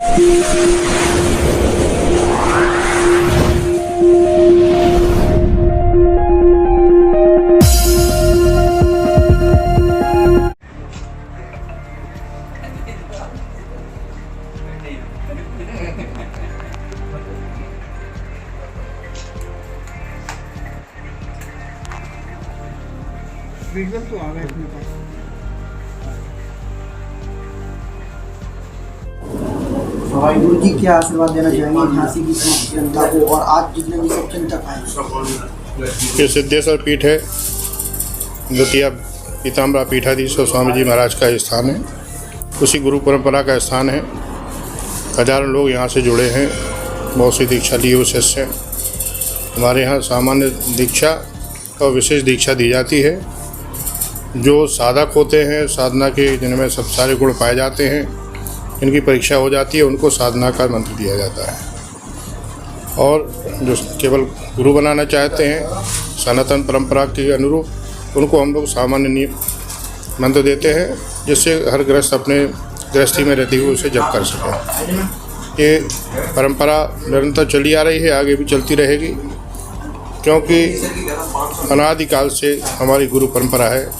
तो आ गए अपने पास। वाहिगुरु जी क्या आशीर्वाद देना चाहेंगे झांसी की समस्त जनता को और आज जितने भी सब चिंतक आए? ये सिद्धेश्वर पीठ है, द्वितीय पीताम्बरा पीठाधीश स्वामी जी महाराज का स्थान है। उसी गुरु परंपरा का स्थान है। हजारों लोग यहाँ से जुड़े हैं, बहुत सी दीक्षा लिए हुए शिष्य हैं। हमारे यहाँ सामान्य दीक्षा और विशेष दीक्षा दी जाती है। जो साधक होते हैं, साधना के जिनमें सब सारे गुण पाए जाते हैं, इनकी परीक्षा हो जाती है, उनको साधना का मंत्र दिया जाता है। और जो केवल गुरु बनाना चाहते हैं सनातन परंपरा के अनुरूप, उनको हम लोग सामान्य नियम मंत्र देते हैं, जिससे हर गृहस्थ अपने गृहस्थी में रहते हुए उसे जप कर सकें। ये परंपरा निरंतर चली आ रही है, आगे भी चलती रहेगी, क्योंकि अनादिकाल से हमारी गुरु परंपरा है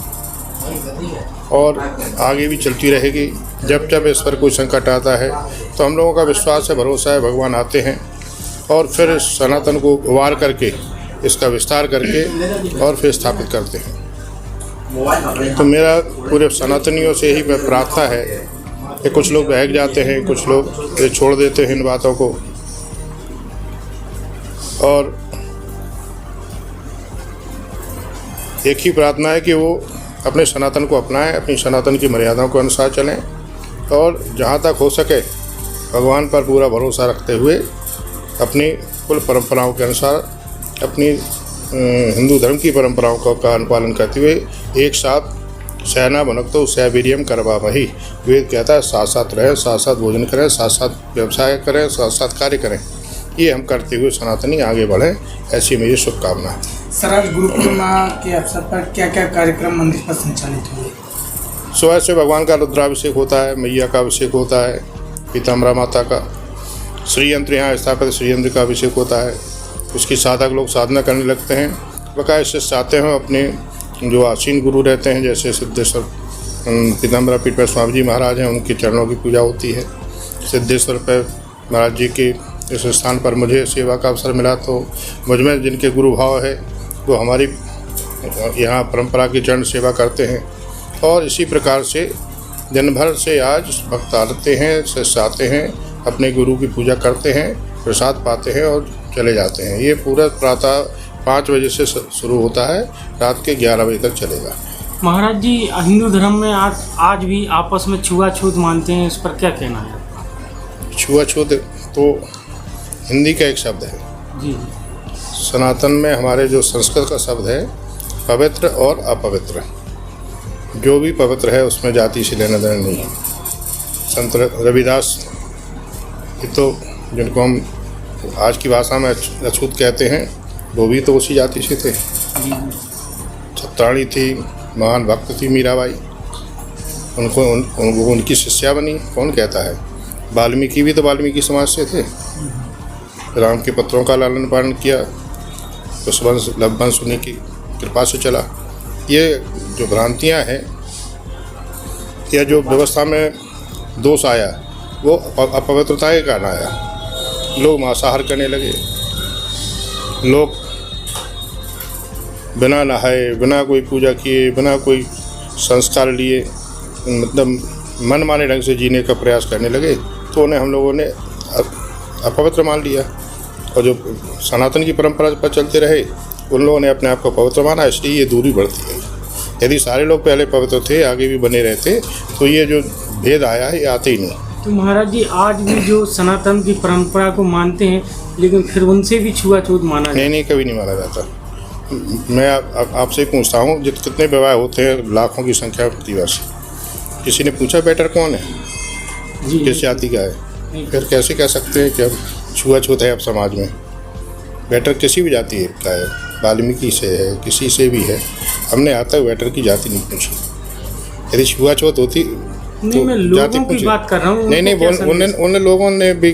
और आगे भी चलती रहेगी। जब जब इस पर कोई संकट आता है तो हम लोगों का विश्वास है, भरोसा है, भगवान आते हैं और फिर सनातन को उबार करके, इसका विस्तार करके और फिर स्थापित करते हैं। तो मेरा पूरे सनातनियों से ही प्रार्थना है कि कुछ लोग बहक जाते हैं, कुछ लोग ये छोड़ देते हैं इन बातों को, और एक ही प्रार्थना है कि वो अपने सनातन को अपनाएं, अपनी सनातन की मर्यादाओं के अनुसार चलें और जहाँ तक हो सके भगवान पर पूरा भरोसा रखते हुए अपनी कुल परंपराओं के अनुसार, अपनी हिंदू धर्म की परंपराओं का अनुपालन करते हुए एक साथ सेना भुनक्तो सवीर्यम करवामहि। वेद कहता है साथ साथ रहें, साथ साथ भोजन करें, साथ साथ व्यवसाय करें, साथ साथ कार्य करें। ये हम करते हुए सनातनी आगे बढ़ें, ऐसी मेरी शुभकामना है। सर, आज गुरु पूर्णिमा के अवसर पर क्या क्या कार्यक्रम मंदिर पर संचालित हुए? सुबह से भगवान का रुद्राभिषेक होता है, मैया का अभिषेक होता है, पीताम्बरा माता का श्री यंत्र यहाँ स्थापित श्री यंत्र का अभिषेक होता है। उसकी साधक लोग साधना करने लगते हैं। बकाया शिष्य आते हैं, अपने जो आसीन गुरु रहते हैं, जैसे सिद्धेश्वर पीताम्बरा पीठ पर स्वामी जी महाराज हैं, उनके चरणों की पूजा होती है। सिद्धेश्वर पर महाराज जी के इस स्थान पर मुझे सेवा का अवसर मिला, तो मुझ में जिनके गुरु भाव है वो हमारी यहाँ परंपरा की चरण सेवा करते हैं। और इसी प्रकार से दिन भर से आज भक्त आते हैं, शिष्य आते हैं, अपने गुरु की पूजा करते हैं, प्रसाद पाते हैं और चले जाते हैं। ये पूरा प्रातः 5 बजे से शुरू होता है, रात के 11 बजे तक चलेगा। महाराज जी, हिंदू धर्म में आज भी आपस में छुआछूत मानते हैं, इस पर क्या कहना है? छुआछूत तो हिंदी का एक शब्द है जी। सनातन में हमारे जो संस्कृत का शब्द है पवित्र और अपवित्र, जो भी पवित्र है उसमें जाति से लेना देना नहीं है। संत रविदास ये तो जिनको हम आज की भाषा में अछूत कहते हैं, वो भी तो उसी जाति से थे। छत्राणी थी, महान भक्त थी मीराबाई, उनकी शिष्या बनी, कौन कहता है। वाल्मीकि भी तो वाल्मीकि समाज से थे, राम के पत्रों का लालन पालन किया, उस वंश उन्हीं की कृपा से चला। ये जो भ्रांतियाँ हैं या जो व्यवस्था में दोष आया वो अपवित्रता के कारण आया। लोग मांसाहार करने लगे, लोग बिना नहाए, बिना कोई पूजा किए, बिना कोई संस्कार लिए, मतलब मनमाने ढंग से जीने का प्रयास करने लगे, तो उन्हें हम लोगों ने अपवित्र मान लिया। और जो सनातन की परंपरा पर चलते रहे, उन लोगों ने अपने आप को पवित्र माना, इसलिए ये दूरी बढ़ती है। यदि सारे लोग पहले पवित्र थे, आगे भी बने रहते, तो ये जो भेद आया है ये आते ही नहीं। तो महाराज जी, आज भी जो सनातन की परंपरा को मानते हैं, लेकिन फिर उनसे भी छुआछूत माना नहीं, नहीं, कभी नहीं माना जाता। मैं आपसे पूछता हूँ, कितने विवाह होते हैं, लाखों की संख्या प्रतिवर्ष, किसी ने पूछा बेटर कौन है, किस जाति का है? फिर कैसे कह सकते हैं कि अब छुआछूत है अब समाज में? बेटर किसी भी जाति का है, वाल्मीकि से है, किसी से भी है। हमने आज तक बेटर की जाति नहीं पूछी। यदि छुआछूत होती नहीं, मैं जाति लोगों की पूछी। बात कर रहा हूँ, नहीं उनको क्या संदेश? उन लोगों ने भी